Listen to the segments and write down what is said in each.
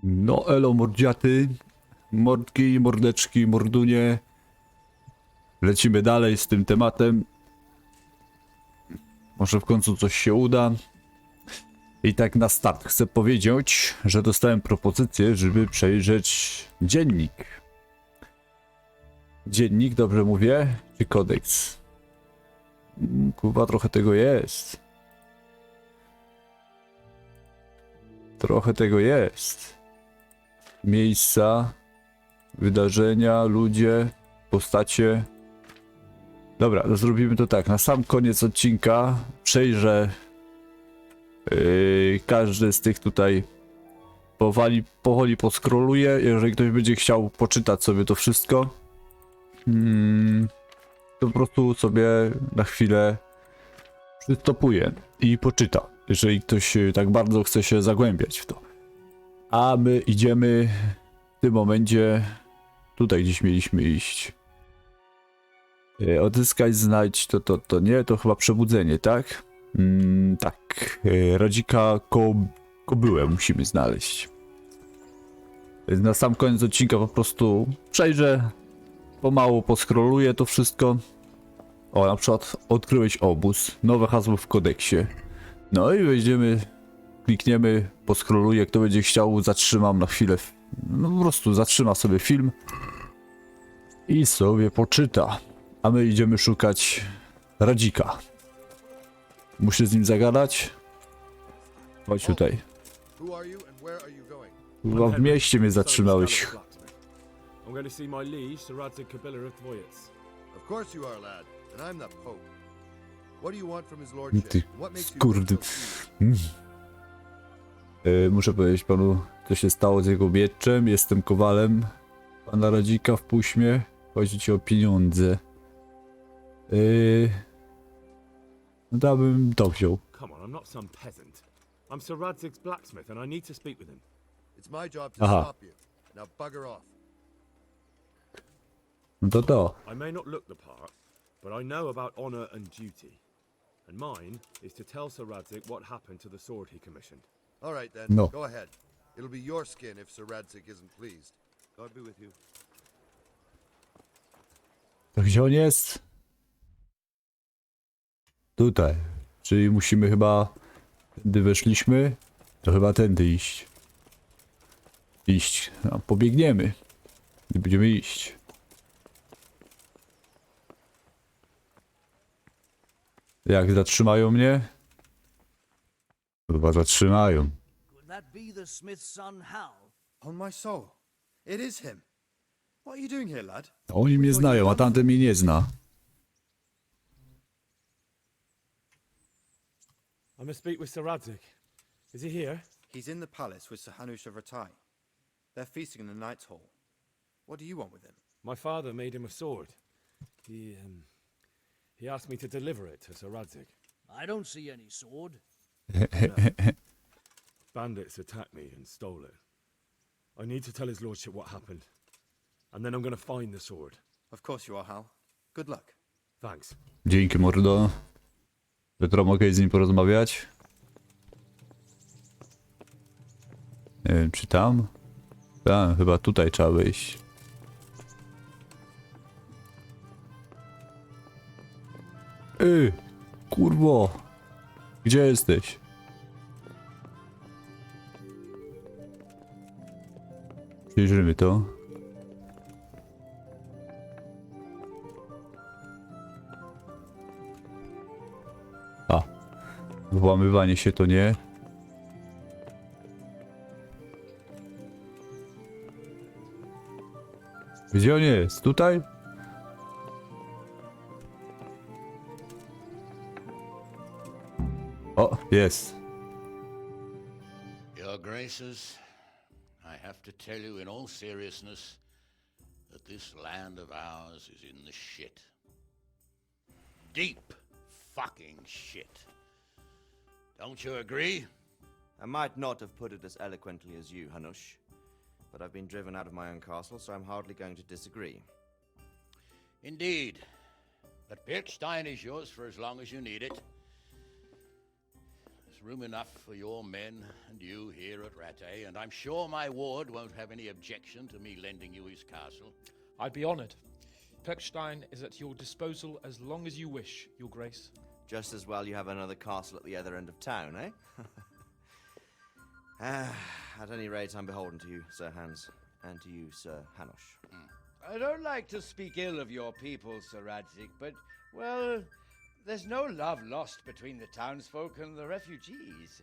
No elo mordziaty, mordki, mordeczki, mordunie. Lecimy dalej z tym tematem. Może w końcu coś się uda. I tak na start chcę powiedzieć, że dostałem propozycję, żeby przejrzeć dziennik. Dziennik, dobrze mówię? Czy kodeks? Kurwa, trochę tego jest. Trochę tego jest. Miejsca, wydarzenia, ludzie, postacie. Dobra, to zrobimy to tak. Na sam koniec odcinka przejrzę każdy z tych tutaj powoli poskroluję. Jeżeli ktoś będzie chciał poczytać sobie to wszystko, to po prostu sobie na chwilę przystopuję i poczyta. Jeżeli ktoś tak bardzo chce się zagłębiać w to. A my idziemy w tym momencie tutaj gdzieś mieliśmy iść. Odzyskać, znajdź, to nie, to chyba przebudzenie, tak? Tak, Radzika kobyłę musimy znaleźć. Na sam koniec odcinka po prostu przejrzę, pomału poskroluję to wszystko. O, na przykład odkryłeś obóz, nowe hasło w kodeksie. No i wejdziemy, klikniemy, poskroluję, kto będzie chciał, zatrzymam na chwilę, no po prostu zatrzyma sobie film i sobie poczyta. A my idziemy szukać Radzika. Muszę z nim zagadać. Chodź tutaj. Chyba w mieście mnie zatrzymałeś. Ty skurdy. Muszę powiedzieć panu, co się stało z jego mieczem. Jestem kowalem pana Radzika w Półśmie. Chodzi ci o pieniądze. No to bym to wziął. Come on, I'm not some peasant. I'm Sir Radzik's blacksmith and I need to speak with him. It's my job to Aha. stop you. Now bugger off. No to. I may not look the part, but I know about honor and duty. And mine is to tell Sir Radzik what happened to the sword he commissioned. All right then, No. go ahead. It'll be your skin if Sir Radzik isn't pleased. God be with you. To gdzie on jest? Tutaj. Czyli musimy chyba... Tędy weszliśmy. To chyba tędy iść. Iść. No, pobiegniemy. I będziemy iść. Jak zatrzymają mnie? Chyba zatrzymają. Could that be the smith's son, Hal? On my soul. It is him. What are you doing here, lad? Oni mnie znają, a tamten mnie nie zna. I must speak with Sir Radzik. Is he here? He's in the palace with Sir Hanush of Ratai. They're feasting in the Knight's Hall. What do you want with him? My father made him a sword. He asked me to deliver it to Sir Radzik. I don't see any sword. Bandits attacked me and stole it. I need to tell his lordship what happened. And then I'm gonna find the sword. Of course you are, Hal. Good luck. Thanks. Dzięki, mordo. Jutro mogę z nim porozmawiać. Nie wiem, czy tam? Tam, chyba tutaj trzeba wejść. Kurwo! Gdzie jesteś? Przyjrzymy to. A. Włamywanie się to nie. Gdzie on jest? Tutaj? O, jest. Your Graces, I have to tell you in all seriousness that this land of ours is in the shit. Deep fucking shit. Don't you agree? I might not have put it as eloquently as you, Hanush, but I've been driven out of my own castle, so I'm hardly going to disagree. Indeed. But Birkstein is yours for as long as you need it. There's room enough for your men and you here at Rattay, and I'm sure my ward won't have any objection to me lending you his castle. I'd be honored. Pechstein is at your disposal as long as you wish, Your Grace. Just as well you have another castle at the other end of town, eh? At any rate, I'm beholden to you, Sir Hans, and to you, Sir Hanush. I don't like to speak ill of your people, Sir Radzik, but, well, there's no love lost between the townsfolk and the refugees.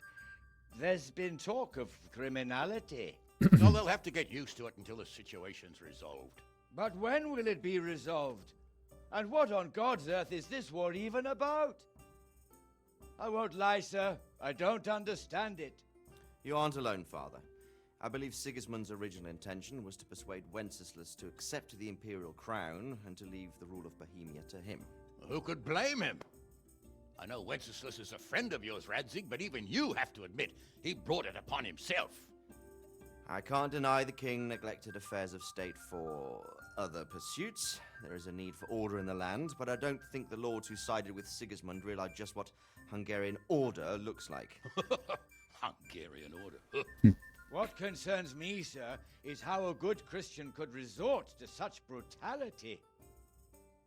There's been talk of criminality. No, they'll have to get used to it until the situation's resolved. But when will it be resolved? And what on God's earth is this war even about? I won't lie, sir. I don't understand it. You aren't alone, Father. I believe Sigismund's original intention was to persuade Wenceslas to accept the imperial crown and to leave the rule of Bohemia to him. Who could blame him? I know Wenceslas is a friend of yours, Radzig, but even you have to admit he brought it upon himself. I can't deny the king neglected affairs of state for other pursuits. There is a need for order in the land, but I don't think the lords who sided with Sigismund realized just what Hungarian order looks like. Hungarian order. What concerns me, sir, is how a good Christian could resort to such brutality.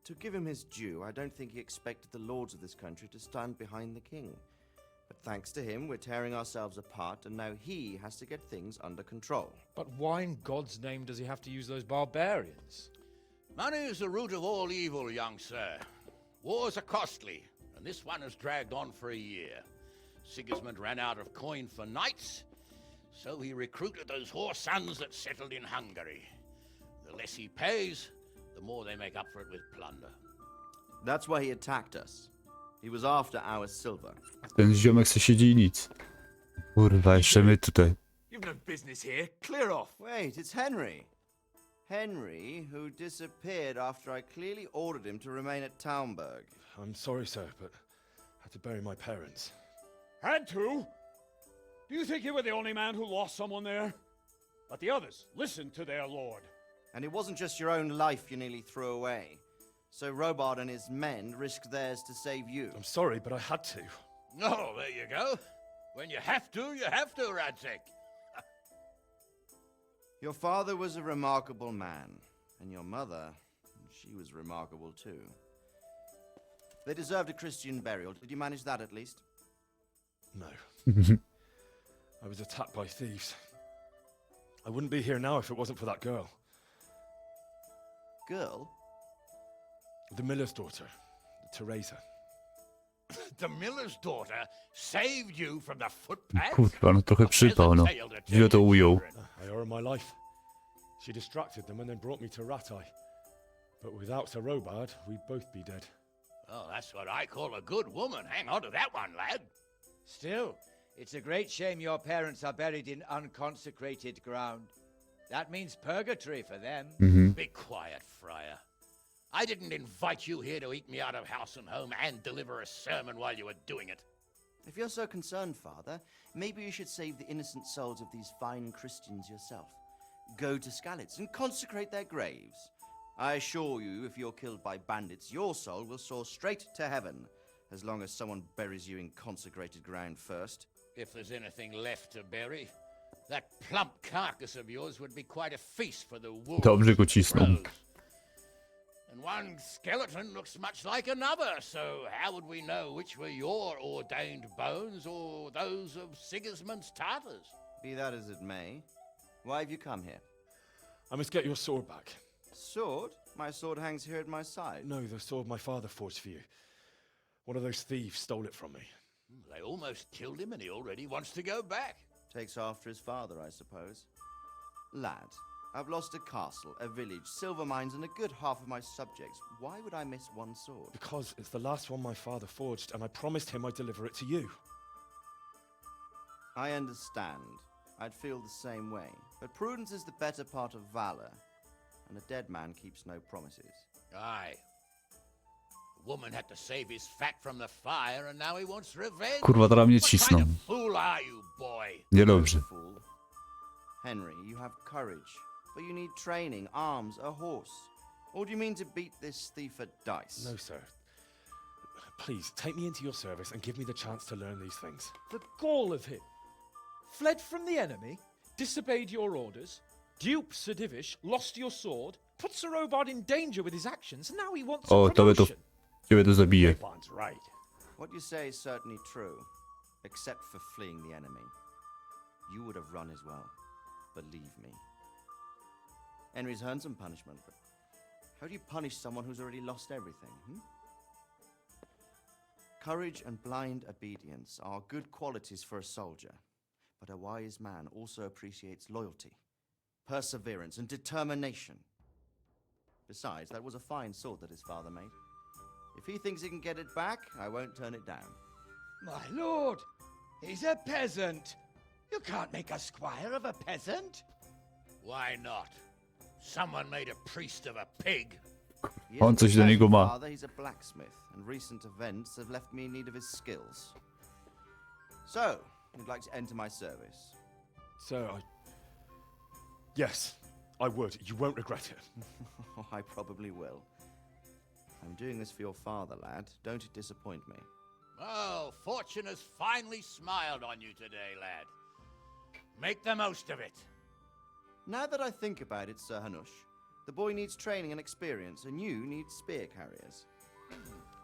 To give him his due, I don't think he expected the lords of this country to stand behind the king. But thanks to him, we're tearing ourselves apart, and now he has to get things under control. But why in God's name does he have to use those barbarians? Money is the root of all evil, young sir. Wars are costly, and this one has dragged on for a year. Sigismund ran out of coin for knights, so he recruited those whore sons that settled in Hungary. The less he pays, the more they make up for it with plunder. That's why he attacked us. He was after our silver. Ten ziomek se siedzi i nic. Kurwa, jeszcze my tutaj. You've no business here. Clear off. Wait, it's Henry. Henry, who disappeared after I clearly ordered him to remain at Taunberg. I'm sorry, sir, but I had to bury my parents. Had to? Do you think you were the only man who lost someone there? But the others listened to their lord. And it wasn't just your own life you nearly threw away. So Robard and his men risked theirs to save you. I'm sorry, but I had to. Oh, there you go. When you have to, Radzig. Your father was a remarkable man, and your mother, she was remarkable too. They deserved a Christian burial. Did you manage that at least? No. I was attacked by thieves. I wouldn't be here now if it wasn't for that girl. Girl? The miller's daughter, Teresa. The miller's daughter saved you from the footpath? Kurwa, no trochę przypał, no. Źle to ujął. I owe her my life. She distracted them and then brought me to Rattay. But without Sir Robard, we'd both be dead. Oh, that's what I call a good woman. Hang on to that one, lad. Still, it's a great shame your parents are buried in unconsecrated ground. That means purgatory for them. Be quiet, friar. I didn't invite you here to eat me out of house and home and deliver a sermon while you were doing it. If you're so concerned, Father, maybe you should save the innocent souls of these fine Christians yourself. Go to Skalitz and consecrate their graves. I assure you, if you're killed by bandits, your soul will soar straight to heaven, as long as someone buries you in consecrated ground first. If there's anything left to bury, that plump carcass of yours would be quite a feast for the wolves. Dobrze go cisną. And one skeleton looks much like another, so how would we know which were your ordained bones or those of Sigismund's Tartars? Be that as it may, why have you come here? I must get your sword back. Sword? My sword hangs here at my side. No, the sword my father forged for you. One of those thieves stole it from me. They almost killed him and he already wants to go back. Takes after his father, I suppose. Lad, I've lost a castle, a village, silver mines, and a good half of my subjects. Why would I miss one sword? Because it's the last one my father forged, and I promised him I'd deliver it to you. I understand. I'd feel the same way. But prudence is the better part of valor, and a dead man keeps no promises. Aye. The woman had to save his fat from the fire, and now he wants revenge. Kurwa, teraz mnie What cisną. kind of fool are you, boy? Niedobrze. Fool. Henry, you have courage, but you need training, arms, a horse. Or do you mean to beat this thief at dice? No, sir. Please, take me into your service and give me the chance to learn these things. The gall of him. Fled from the enemy, disobeyed your orders, duped Sir Divish, lost your sword, put Sir Robard in danger with his actions, and now he wants a O, tobie to... promotion. Ciebie to zabije. Bond's right. What you say is certainly true, except for fleeing the enemy. You would have run as well, believe me. Henry's earned some punishment, but how do you punish someone who's already lost everything, Courage and blind obedience are good qualities for a soldier, but a wise man also appreciates loyalty, perseverance, and determination. Besides, that was a fine sword that his father made. If he thinks he can get it back, I won't turn it down. My lord, he's a peasant. You can't make a squire of a peasant. Why not? Someone made a priest of a pig. He On isn't coś do a niego ma. father, he's a blacksmith, and recent events have left me in need of his skills. So, you'd like to enter my service? So, yes, I would. You won't regret it. I probably will. I'm doing this for your father, lad. Don't it disappoint me. Oh, fortune has finally smiled on you today, lad. Make the most of it. Now that I think about it, Sir Hanush, the boy needs training and experience, and you need spear carriers.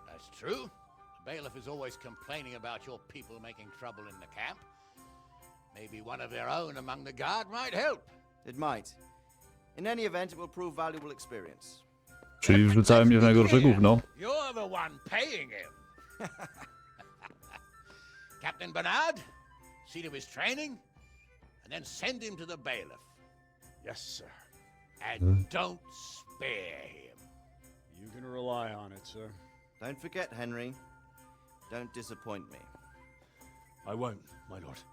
That's true. The bailiff is always complaining about your people making trouble in the camp. Maybe one of their own among the guard might help. It might. In any event, it will prove valuable experience. Czyli wrzucałem mnie w najgorsze gówno. You're the one paying him. Captain Bernard, see to his training, and then send him to the bailiff. Yes, sir. And don't spare him. You can rely on it, sir. Don't forget, Henry. Don't disappoint me. I won't, my lord.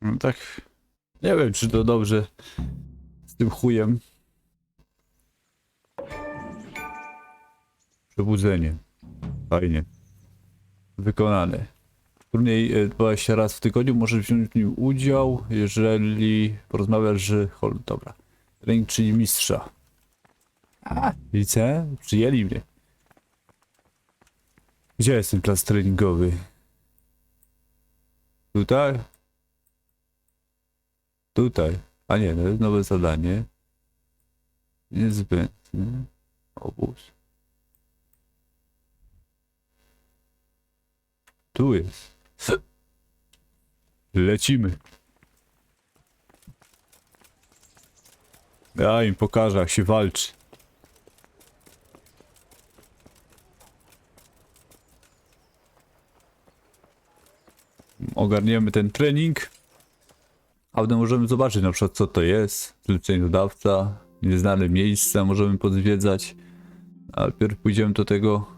No tak... Nie wiem, czy to dobrze z tym chujem. Przebudzenie. Fajnie. Wykonane. Turniej 20 raz w tygodniu, możesz wziąć w nim udział, jeżeli porozmawiasz, że... Dobra. Trening czyli mistrza. Widzicie? Przyjęli mnie. Gdzie jest ten klas treningowy? Tutaj? Tutaj. A nie, to jest nowe zadanie. Niezbędny. Obóz. Tu jest. Lecimy. Ja im pokażę, jak się walczy. Ogarniemy ten trening. A potem możemy zobaczyć na przykład, co to jest. Zleceniodawca, nieznane miejsca możemy pozwiedzać. Ale najpierw pójdziemy do tego...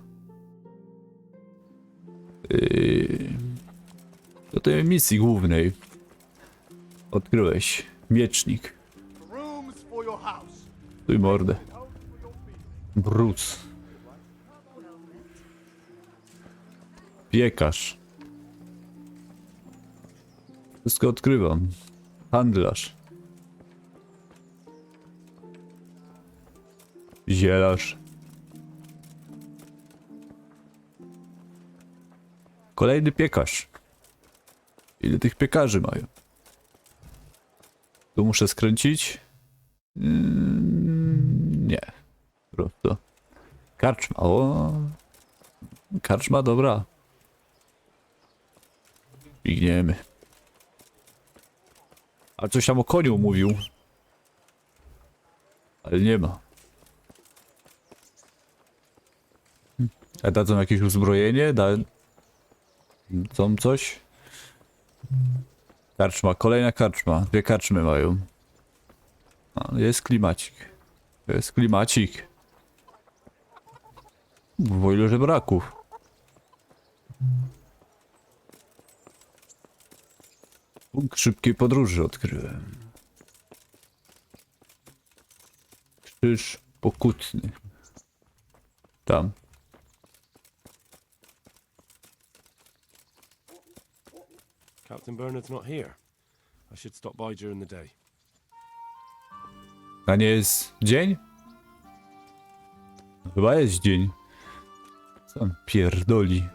do tej misji głównej. Odkryłeś. Miecznik. Stój mordę. Bruce. Piekarz. Wszystko odkrywam. Handlarz. Zielarz. Kolejny piekarz. Ile tych piekarzy mają? Tu muszę skręcić? Nie. Prosto. Karczma. O. Karczma dobra. Biegniemy. A coś tam o koniu mówił. Ale nie ma. A dadzą jakieś uzbrojenie? Dadzą coś? Karczma, kolejna karczma. Dwie karczmy mają. A, jest klimacik. Jest klimacik. W ile żebraków. Punkt szybkiej podróży odkryłem. Krzyż pokutny. Tam. Captain Bernard's not here. I should stop by during the day. A nie jest dzień? Chyba jest dzień. Co on pierdoli?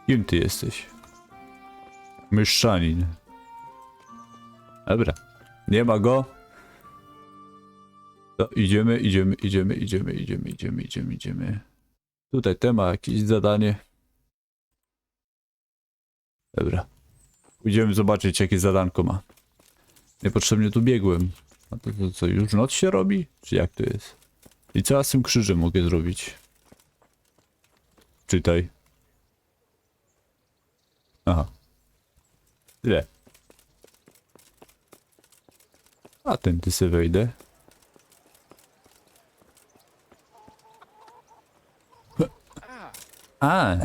Kim ty jesteś? Myszczanin. Dobra. Nie ma go. To idziemy. Tutaj temat, jakieś zadanie. Dobra. Pójdziemy zobaczyć, jakie zadanko ma. Niepotrzebnie tu biegłem. A to co, już noc się robi? Czy jak to jest? I co ja z tym krzyżem mogę zrobić? Czytaj. Aha. Tyle. A tędy se wejdę. A.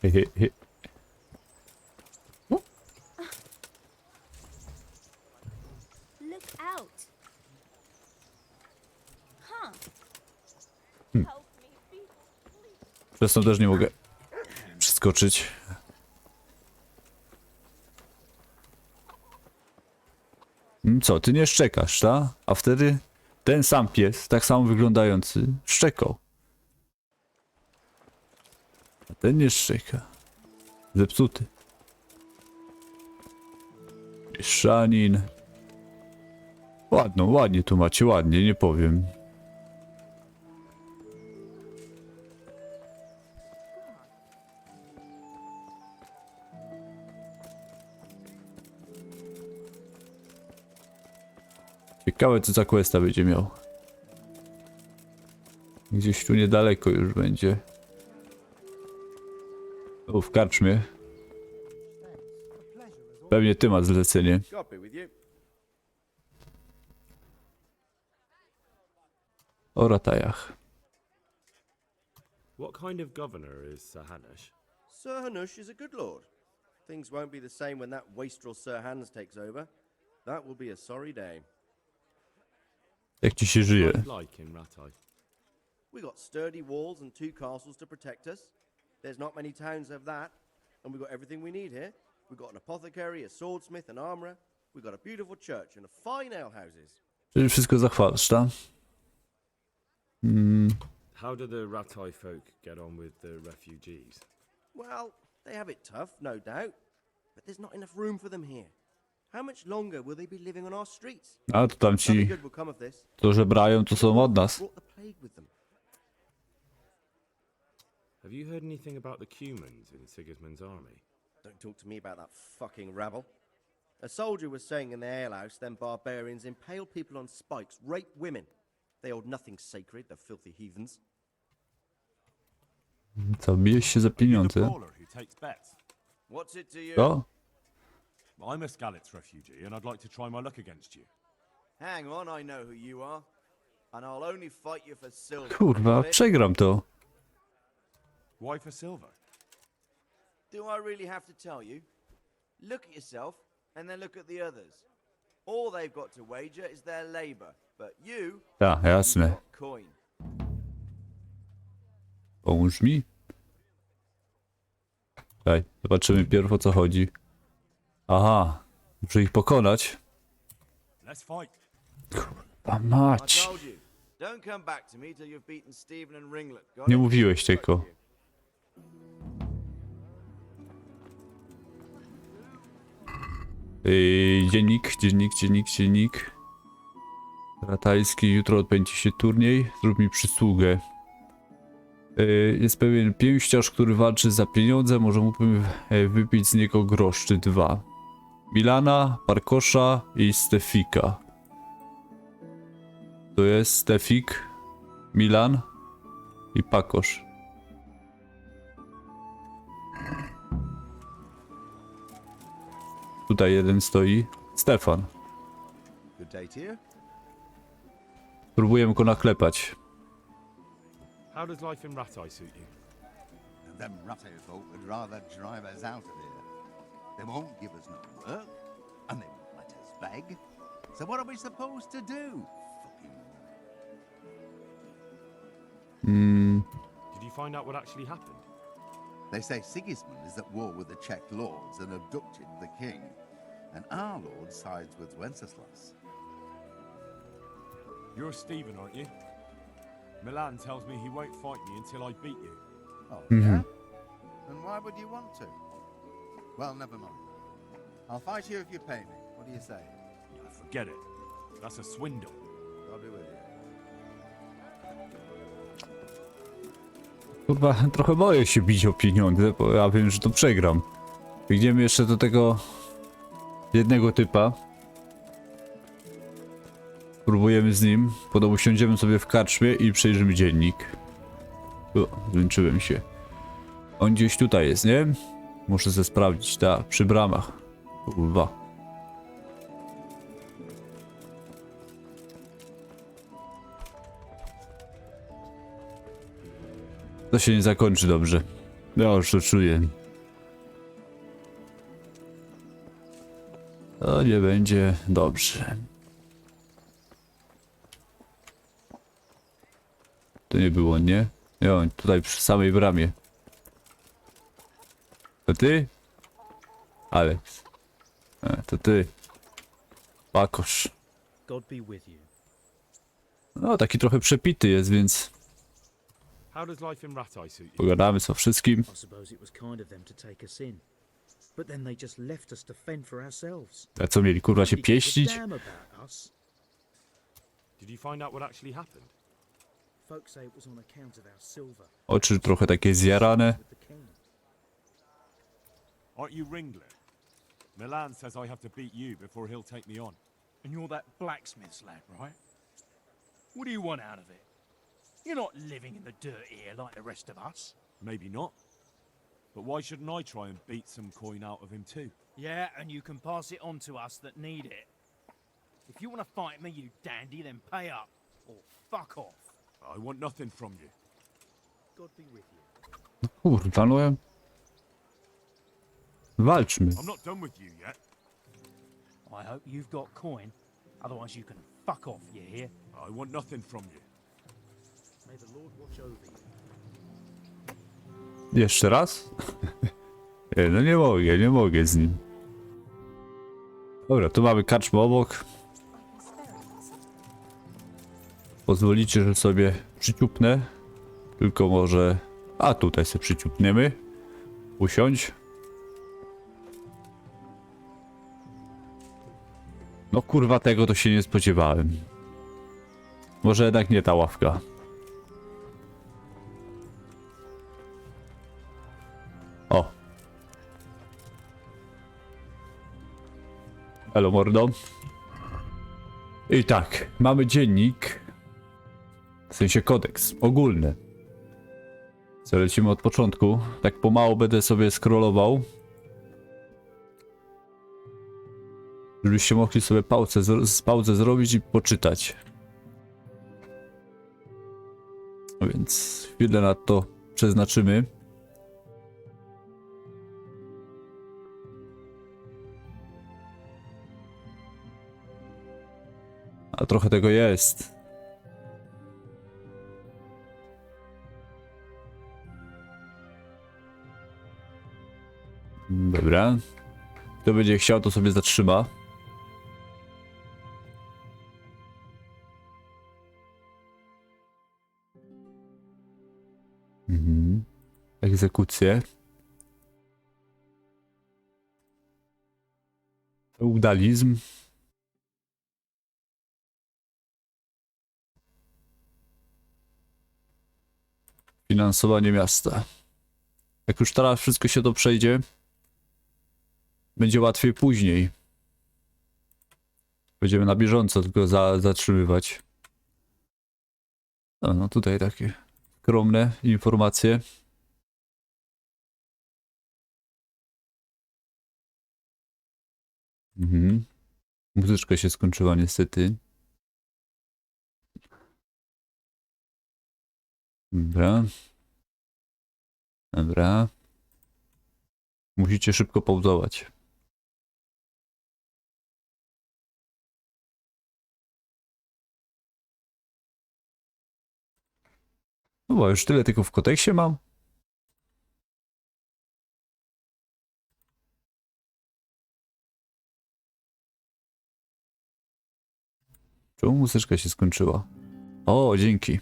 He. Look out. Huh. Przez to też nie mogę przeskoczyć. Co, ty nie szczekasz, ta? A wtedy ten sam pies, tak samo wyglądający, szczekał. A ten nie szczeka. Zepsuty. Mieszanin. Ładnie tu macie, ładnie, nie powiem. Ciekawe, co za questa będzie miał. Gdzieś tu niedaleko już będzie. O, w karczmie. Pewnie ty masz zlecenie. O ratajach. What kind of governor is Sir Hanush? Sir Hanush is a good lord. Things won't be the same when that wastrel Sir Hans takes over. That will be a sorry day. Jak ci się żyje? Like in Ratai. We got sturdy walls and 2 castles to protect us. There's not many towns have that, and we got everything we need here. We got an apothecary, a swordsmith, an armorer. We got a beautiful church and fine alehouses. Czyli wszystko zachwalasz, tak? How do the Ratai folk get on with the refugees? Well, they have it tough, no doubt, but there's not enough room for them here. How much longer will they be living on our streets? A to tam Nothing ci, good will come of this. to żebrają, to są od nas. Brought the plague with them. Have you heard anything about the Cumans in Sigismund's army? Don't talk to me about that fucking rabble. A soldier was saying in the alehouse, them barbarians impale people on spikes, rape women. They hold nothing sacred, the filthy heathens. Co, bijesz się za pieniądze? Brawler who takes bets. What's it to you? Co? I'm a Skalitz refugee, and I'd like to try my luck against you. Hang on, I know who you are. And I'll only fight you for silver. Kurwa, przegram to. Why for silver? Do I really have to tell you? Look at yourself, and then look at the others. All they've got to wager is their labor, but you, Tak, jasne. got coin. Pomóż mi. Daj, zobaczymy pierw, o co chodzi. Aha, muszę ich pokonać. Let's fight. A I mać. told you, don't come back to me till you've beaten Stephen and Ringlet. Got Nie it? mówiłeś tego. Dziennik. Ratajski, jutro odbędzie się turniej. Zrób mi przysługę. Jest pewien pięściarz, który walczy za pieniądze. Może mógłbym wypić z niego grosz czy 2. Milana, Parkosza i Stefika. To jest Stefik, Milan i Pakosz. Tutaj jeden stoi. Stefan. Good day to you. Próbujemy go naklepać. How does life in Ratai suit you? Them Rattay folk would rather drive us out of here. They won't give us no work, and they won't let us beg. So what are we supposed to do? Fucking... Did you find out what actually happened? They say Sigismund is at war with the Czech lords and abducted the king, and our lord sides with Wenceslas. You're Stephen, aren't you? Milan tells me he won't fight me until I beat you. Oh, Mhm. yeah? And why would you want to? Well, never mind. I'll fight you if you pay me. What do you say? Yeah, forget it. That's a swindle. God be with you. Kurwa, trochę boję się bić o pieniądze, bo ja wiem, że to przegram. Idziemy jeszcze do tego jednego typa. Próbujemy z nim. Potem usiądziemy sobie w karczmie i przejrzymy dziennik. O, zmęczyłem się. On gdzieś tutaj jest, nie? Muszę sobie sprawdzić, tak, przy bramach. Kurwa. To się nie zakończy dobrze. Ja już to czuję. To nie będzie dobrze. To nie było, nie? Nie, on tutaj przy samej bramie. To ty? Alex. To ty. Pakosz. God be with you. No, taki trochę przepity jest, więc How does life in Rattay suit you? pogadamy o wszystkim. I suppose it was kind of them to take us in. But then they just left us to fend for ourselves. A co mieli, kurwa, się Nobody gave a pieścić? damn about us. Did you find out what actually happened? Folks say it was on account of our silver. Oczy trochę takie zjarane. With the king. Aren't you Ringler? Milan says I have to beat you before he'll take me on. And you're that blacksmith's lad, right? What do you want out of it? You're not living in the dirt here like the rest of us. Maybe not. But why shouldn't I try and beat some coin out of him too? Yeah, and you can pass it on to us that need it. If you want to fight me, you dandy, then pay up. Or fuck off. I want nothing from you. God be with you. Kurwa, no ja... Walczmy. I'm not done with you yet. I hope you've got coin. Otherwise you can fuck off, you hear? I want nothing from you. May the Lord watch over you. Jeszcze raz? Nie, no nie mogę z nim. Dobra, tu mamy karczmę obok. Pozwolicie, że sobie przyciupnę. Tylko może... A, tutaj sobie przyciupniemy. Usiądź. No kurwa, tego to się nie spodziewałem. Może jednak nie ta ławka. O. Elo mordo. I tak, mamy dziennik. W sensie kodeks ogólny. Co, lecimy od początku. Tak pomału będę sobie scrollował. Żebyście mogli sobie pauzę zrobić i poczytać. No więc chwilę na to przeznaczymy. A trochę tego jest. Dobra. Kto będzie chciał, to sobie zatrzyma. Egzekucje. Feudalizm. Finansowanie miasta. Jak już teraz wszystko się to przejdzie, będzie łatwiej później. Będziemy na bieżąco tylko zatrzymywać. No tutaj takie skromne informacje. Muzyczka się skończyła niestety. Dobra. Dobra. Musicie szybko pauzować. No bo już tyle tylko w kodeksie mam. Czemu muzyczka się skończyła? O, dzięki.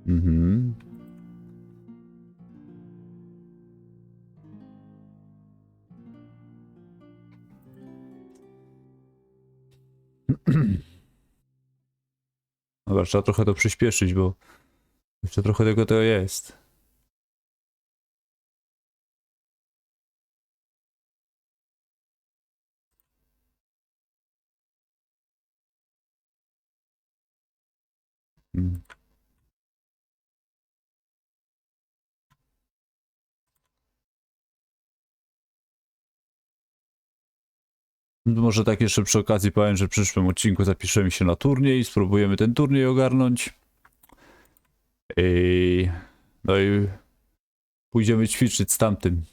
Mhm. Dobra, trzeba trochę to przyspieszyć, bo jeszcze trochę tego jest. Hmm. Może tak jeszcze przy okazji powiem, że w przyszłym odcinku zapiszemy się na turniej, spróbujemy ten turniej ogarnąć. No i pójdziemy ćwiczyć z tamtym.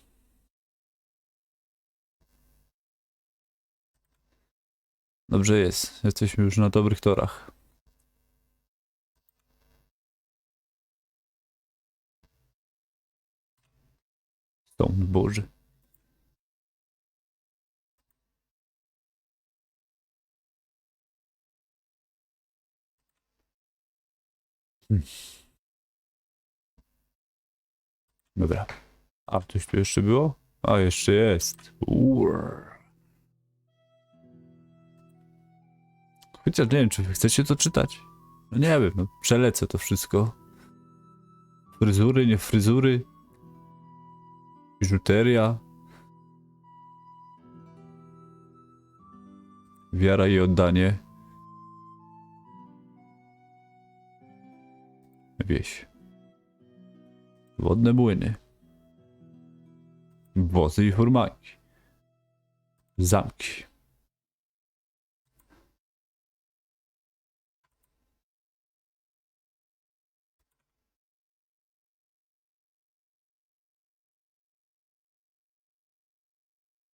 Dobrze jest, jesteśmy już na dobrych torach. Stąd Boży. Dobra. A coś tu jeszcze było? A jeszcze jest. Chociaż nie wiem, czy wy chcecie to czytać. No nie wiem, no przelecę to wszystko. Fryzury, nie fryzury. Biżuteria. Wiara i oddanie. Wieś. Wodne młyny. Wozy i furmanki. Zamki.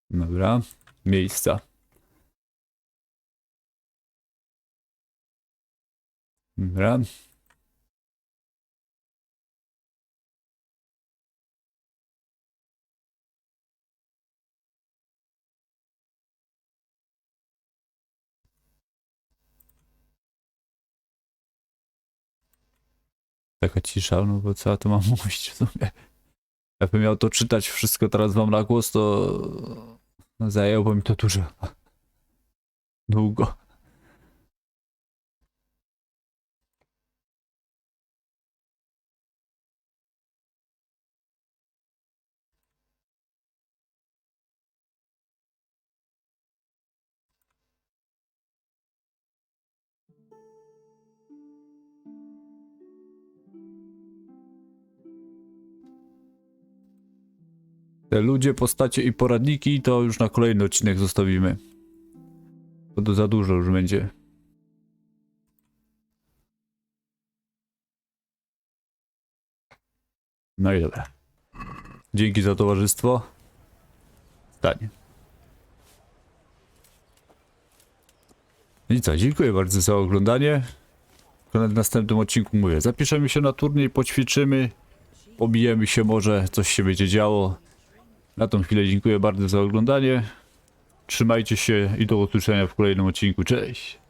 Dobra. Miejsca. Dobra. Taka cisza, no bo co ja to mam mówić w sumie? Jakbym miał to czytać wszystko teraz wam na głos, to zajęłoby mi to dużo. Długo. Te ludzie, postacie i poradniki to już na kolejny odcinek zostawimy. Bo to za dużo już będzie. No i dobra. Dzięki za towarzystwo. Stanie. I co, dziękuję bardzo za oglądanie. W następnym odcinku mówię, zapiszemy się na turniej, poćwiczymy. Pobijemy się, może coś się będzie działo. Na tą chwilę dziękuję bardzo za oglądanie. Trzymajcie się i do usłyszenia w kolejnym odcinku. Cześć!